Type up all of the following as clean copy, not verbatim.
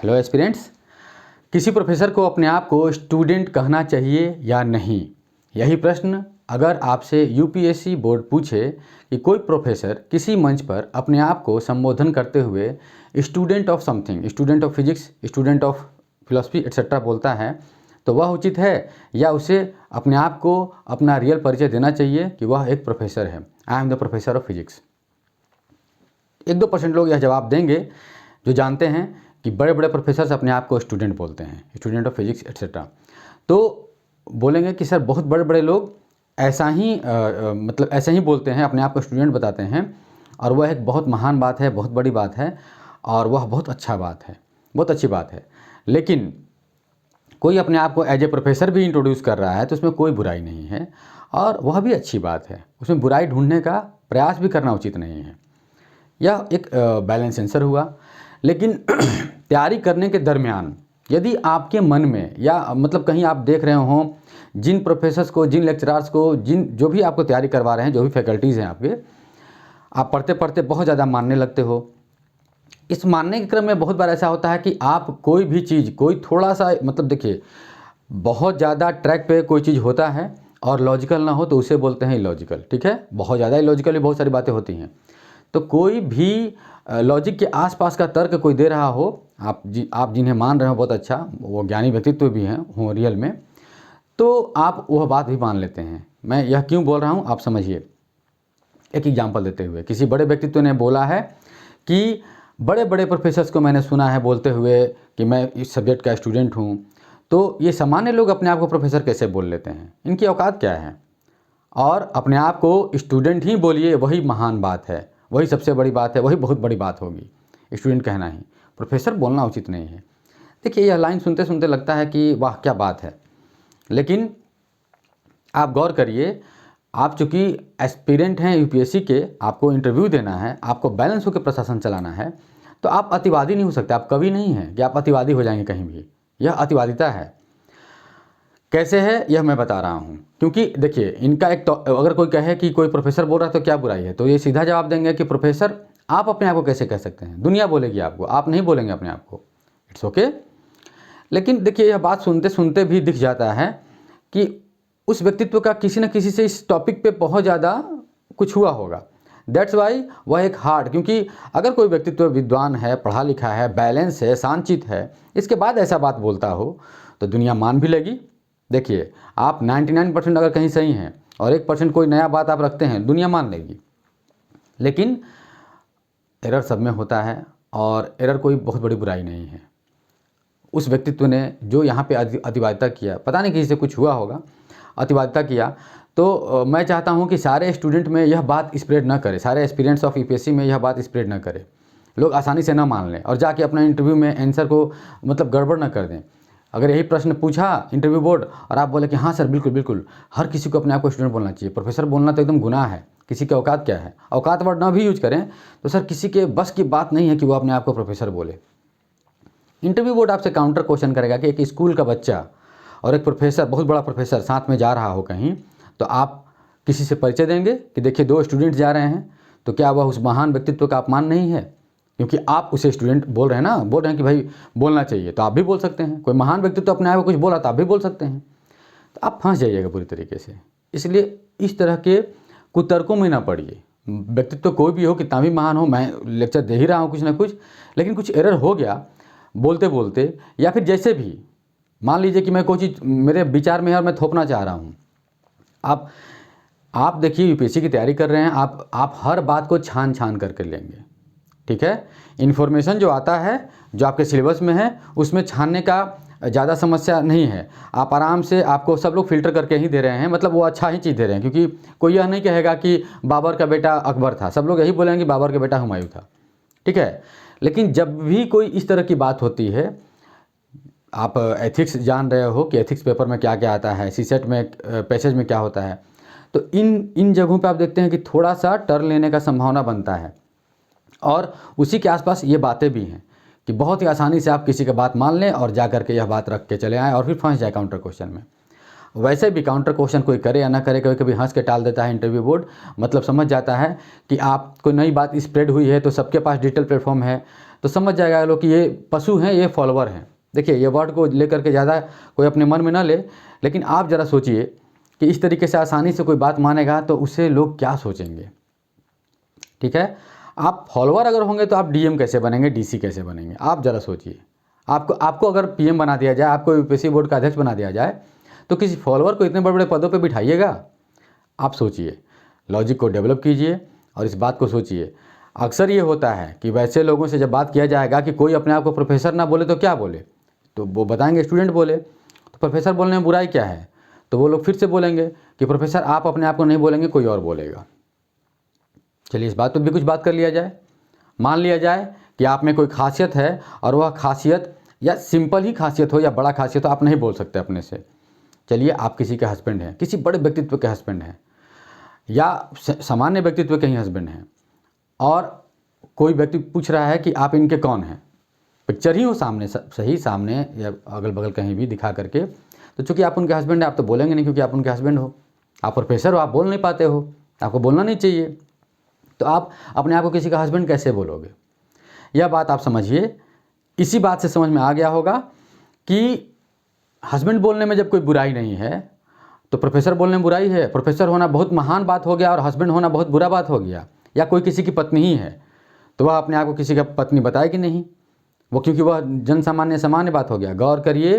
Hello aspirants, किसी professor को अपने आप को स्टूडेंट कहना चाहिए या नहीं? यही प्रश्न अगर आपसे यूपीएससी बोर्ड पूछे कि कोई प्रोफेसर किसी मंच पर अपने आप को संबोधन करते हुए student of something, student of physics, student of philosophy etcetera बोलता है, तो वह उचित है या उसे अपने आप को अपना रियल परिचय देना चाहिए कि वह एक प्रोफेसर है? I am the professor of physics. 1-2% लोग यह जवाब देंगे जो जानते हैं कि बड़े बड़े प्रोफेसर्स अपने आप को स्टूडेंट बोलते हैं, स्टूडेंट ऑफ फिजिक्स एट्सेट्रा। तो बोलेंगे कि सर बहुत बड़े बड़े लोग ऐसा ही मतलब ऐसे ही बोलते हैं, अपने आप को स्टूडेंट बताते हैं, और वह एक बहुत महान बात है, बहुत बड़ी बात है, और वह बहुत अच्छा बात है, बहुत अच्छी बात है। लेकिन कोई अपने आप को एज ए प्रोफेसर भी इंट्रोड्यूस कर रहा है तो उसमें कोई बुराई नहीं है, और वह भी अच्छी बात है। उसमें बुराई ढूंढने का प्रयास भी करना उचित नहीं है। यह एक बैलेंस आंसर हुआ। लेकिन तैयारी करने के दरमियान यदि आपके मन में या मतलब कहीं आप देख रहे हों जिन प्रोफेसर्स को, जिन लेक्चरार्स को, जो भी आपको तैयारी करवा रहे हैं, जो भी फैकल्टीज़ हैं आपके, आप पढ़ते पढ़ते बहुत ज़्यादा मानने लगते हो। इस मानने के क्रम में बहुत बार ऐसा होता है कि आप कोई भी चीज़, कोई थोड़ा सा मतलब देखिए, बहुत ज़्यादा ट्रैक पे कोई चीज़ होता है और लॉजिकल ना हो तो उसे बोलते हैं इलॉजिकल। ठीक है, बहुत ज़्यादा इलॉजिकल भी बहुत सारी बातें होती हैं। तो कोई भी लॉजिक के आसपास का तर्क कोई दे रहा हो, आप जिन्हें मान रहे हो बहुत अच्छा, वो ज्ञानी व्यक्तित्व भी हैं हो रियल में, तो आप वह बात भी मान लेते हैं। मैं यह क्यों बोल रहा हूँ आप समझिए। एक एग्जांपल देते हुए, किसी बड़े व्यक्तित्व ने बोला है कि बड़े बड़े प्रोफेसर्स को मैंने सुना है बोलते हुए कि मैं इस सब्जेक्ट का स्टूडेंट हूँ। तो ये सामान्य लोग अपने आप को प्रोफेसर कैसे बोल लेते हैं? इनकी औकात क्या है? और अपने आप को स्टूडेंट ही बोलिए, वही महान बात है, वही सबसे बड़ी बात है, वही बहुत बड़ी बात होगी। स्टूडेंट कहना ही, प्रोफेसर बोलना उचित नहीं है। देखिए, यह लाइन सुनते सुनते लगता है कि वाह क्या बात है, लेकिन आप गौर करिए, आप चूँकि एस्पिरेंट हैं यूपीएससी के, आपको इंटरव्यू देना है, आपको बैलेंस होकर प्रशासन चलाना है, तो आप अतिवादी नहीं हो सकते। आप कवि नहीं हैं कि आप अतिवादी हो जाएंगे कहीं भी। यह अतिवादिता है। कैसे है यह मैं बता रहा हूँ, क्योंकि देखिए इनका एक तो अगर कोई कहे कि कोई प्रोफेसर बोल रहा है तो क्या बुराई है, तो ये सीधा जवाब देंगे कि प्रोफेसर आप अपने आप को कैसे कह सकते हैं? दुनिया बोलेगी आपको, आप नहीं बोलेंगे अपने आप को। It's okay. लेकिन देखिए, यह बात सुनते सुनते भी दिख जाता है कि उस व्यक्तित्व का किसी न किसी से इस टॉपिक पे बहुत ज़्यादा कुछ हुआ होगा। दैट्स वाई वह एक हार्ड, क्योंकि अगर कोई व्यक्तित्व विद्वान है, पढ़ा लिखा है, बैलेंस है, शांतचित्त है, इसके बाद ऐसा बात बोलता हो तो दुनिया मान भी लेगी। देखिए, आप 99% अगर कहीं सही हैं और 1% कोई नया बात आप रखते हैं, दुनिया मान लेगी। लेकिन एरर सब में होता है, और एरर कोई बहुत बड़ी बुराई नहीं है। उस व्यक्तित्व ने जो यहाँ पे अतिवादिता किया, पता नहीं किसी से कुछ हुआ होगा, अतिवादिता किया, तो मैं चाहता हूँ कि सारे स्टूडेंट में यह बात स्प्रेड ना करे, सारे एस्पिरेंट्स ऑफ यूपीएससी में यह बात स्प्रेड ना करे, लोग आसानी से ना मान लें और जाके अपना इंटरव्यू में आंसर को मतलब गड़बड़ ना कर दें। अगर यही प्रश्न पूछा इंटरव्यू बोर्ड और आप बोले कि हाँ सर बिल्कुल बिल्कुल, हर किसी को अपने आप को स्टूडेंट बोलना चाहिए, प्रोफेसर बोलना तो एकदम गुनाह है, किसी की औकात क्या है, औकात वर्ड ना भी यूज करें, तो सर किसी के बस की बात नहीं है कि वो अपने आप को प्रोफेसर बोले। इंटरव्यू बोर्ड आपसे काउंटर क्वेश्चन करेगा कि एक स्कूल का बच्चा और एक प्रोफेसर, बहुत बड़ा प्रोफेसर साथ में जा रहा हो कहीं, तो आप किसी से परिचय देंगे कि देखिए 2 स्टूडेंट जा रहे हैं, तो क्या वह उस महान व्यक्तित्व का अपमान नहीं है? क्योंकि आप उसे स्टूडेंट बोल रहे हैं ना, बोल रहे हैं कि भाई बोलना चाहिए, तो आप भी बोल सकते हैं। कोई महान व्यक्तित्व अपने आप को कुछ बोला तो आप भी बोल सकते हैं। तो आप फंस जाइएगा पूरी तरीके से। इसलिए इस तरह के कुतर्कों में ना पड़िए। व्यक्तित्व कोई भी हो, कितना भी महान हो, मैं लेक्चर दे ही रहा हूँ कुछ ना कुछ, लेकिन कुछ एरर हो गया बोलते बोलते, या फिर जैसे भी मान लीजिए कि मैं कोई चीज़ मेरे विचार में है और मैं थोपना चाह रहा हूँ। आप देखिए, यूपीएससी की तैयारी कर रहे हैं, आप हर बात को छान छान करके लेंगे। ठीक है, इन्फॉर्मेशन जो आता है, जो आपके सिलेबस में है, उसमें छानने का ज़्यादा समस्या नहीं है। आप आराम से, आपको सब लोग फ़िल्टर करके ही दे रहे हैं, मतलब वो अच्छा ही चीज़ दे रहे हैं, क्योंकि कोई यह नहीं कहेगा कि बाबर का बेटा अकबर था, सब लोग यही बोलेंगे कि बाबर का बेटा हुमायूं था। ठीक है, लेकिन जब भी कोई इस तरह की बात होती है, आप एथिक्स जान रहे हो कि एथिक्स पेपर में क्या क्या आता है, सीसेट में पैसेज में क्या होता है, तो इन जगहों पे आप देखते हैं कि थोड़ा सा टर्न लेने का संभावना बनता है। और उसी के आसपास ये बातें भी हैं कि बहुत ही आसानी से आप किसी का बात मान लें और जा करके यह बात रख के चले आएँ और फिर फंस जाए काउंटर क्वेश्चन में। वैसे भी काउंटर क्वेश्चन कोई करे या ना करे, कभी कभी हंस के टाल देता है इंटरव्यू बोर्ड, मतलब समझ जाता है कि आप कोई नई बात स्प्रेड हुई है तो सबके पास डिजिटल प्लेटफॉर्म है, तो समझ जाएगा लोग कि ये पशु हैं, ये फॉलोवर हैं। देखिए, ये वर्ड को लेकर के ज़्यादा कोई अपने मन में ना ले, लेकिन आप ज़रा सोचिए कि इस तरीके से आसानी से कोई बात मानेगा तो उससे लोग क्या सोचेंगे। ठीक है, आप फॉलोवर अगर होंगे तो आप डीएम कैसे बनेंगे, डीसी कैसे बनेंगे, आप ज़रा सोचिए। आपको अगर पीएम बना दिया जाए, आपको यूपीएससी बोर्ड का अध्यक्ष बना दिया जाए, तो किसी फॉलोवर को इतने बड़े बड़े पदों पे बिठाइएगा? आप सोचिए, लॉजिक को डेवलप कीजिए और इस बात को सोचिए। अक्सर ये होता है कि वैसे लोगों से जब बात किया जाएगा कि कोई अपने आप को प्रोफेसर ना बोले तो क्या बोले, तो वो बताएंगे स्टूडेंट बोले। तो प्रोफेसर बोलने में बुराई क्या है? तो वो लोग फिर से बोलेंगे कि प्रोफेसर आप अपने आप को नहीं बोलेंगे, कोई और बोलेगा। चलिए, इस बात पर भी कुछ बात कर लिया जाए। मान लिया जाए कि आप में कोई खासियत है और वह खासियत या सिंपल ही खासियत हो या बड़ा खासियत हो, आप नहीं बोल सकते अपने से। चलिए, आप किसी के हस्बैंड हैं, किसी बड़े व्यक्तित्व के हस्बैंड हैं, या सामान्य व्यक्तित्व के ही हस्बैंड हैं, और कोई व्यक्ति पूछ रहा है कि आप इनके कौन हैं। पिक्चर ही हो सामने, सही सामने या अगल बगल कहीं भी दिखा करके, तो चूंकि आप उनके हस्बैंड हैं, आप तो बोलेंगे नहीं, क्योंकि आप उनके हस्बैंड हो। आप प्रोफेसर हो, आप बोल नहीं पाते हो, आपको बोलना नहीं चाहिए, तो आप अपने आप को किसी का हस्बैंड कैसे बोलोगे? यह बात आप समझिए। इसी बात से समझ में आ गया होगा कि हस्बैंड बोलने में जब कोई बुराई नहीं है तो प्रोफेसर बोलने में बुराई है। प्रोफेसर होना बहुत महान बात हो गया और हस्बैंड होना बहुत बुरा बात हो गया। या कोई किसी की पत्नी ही है तो वह अपने आप को किसी का पत्नी बताएगी नहीं, वो, क्योंकि वह जन सामान्य बात हो गया। गौर करिए,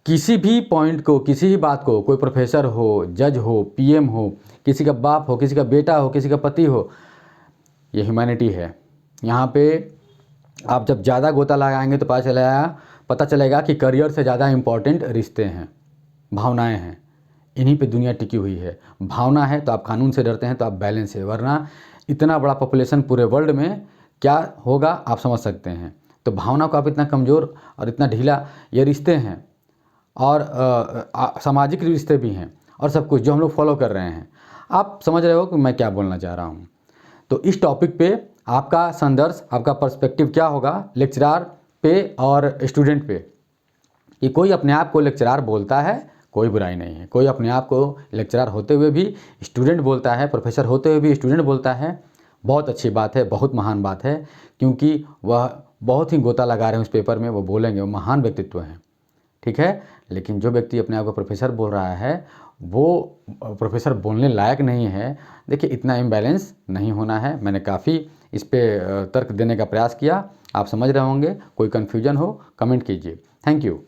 किसी भी पॉइंट को, किसी भी बात को, कोई प्रोफेसर हो, जज हो, पीएम हो, किसी का बाप हो, किसी का बेटा हो, किसी का पति हो, ये ह्यूमैनिटी है। यहाँ पे आप जब ज़्यादा गोता लगाएंगे तो पता चलेगा कि करियर से ज़्यादा इम्पॉर्टेंट रिश्ते हैं, भावनाएं हैं। इन्हीं पे दुनिया टिकी हुई है। भावना है तो आप कानून से डरते हैं, तो आप बैलेंस है, वरना इतना बड़ा पॉपुलेशन पूरे वर्ल्ड में क्या होगा आप समझ सकते हैं। तो भावना को आप इतना कमज़ोर और इतना ढीला, ये रिश्ते हैं और सामाजिक रिश्ते भी हैं और सब कुछ जो हम लोग फॉलो कर रहे हैं। आप समझ रहे हो कि मैं क्या बोलना चाह रहा हूँ। तो इस टॉपिक पे आपका संदर्भ, आपका पर्सपेक्टिव क्या होगा लेक्चरार पे और स्टूडेंट पे? कि कोई अपने आप को लेक्चरार बोलता है, कोई बुराई नहीं है। कोई अपने आप को लेक्चरार होते हुए भी स्टूडेंट बोलता है, प्रोफेसर होते हुए भी स्टूडेंट बोलता है, बहुत अच्छी बात है, बहुत महान बात है, क्योंकि वह बहुत ही गोता लगा रहे हैं उस पेपर में, वो बोलेंगे, वो महान व्यक्तित्व हैं। ठीक है, लेकिन जो व्यक्ति अपने आप को प्रोफेसर बोल रहा है वो प्रोफेसर बोलने लायक नहीं है। देखिए, इतना इम्बैलेंस नहीं होना है। मैंने काफ़ी इस पे तर्क देने का प्रयास किया, आप समझ रहे होंगे। कोई कन्फ्यूजन हो कमेंट कीजिए। Thank you.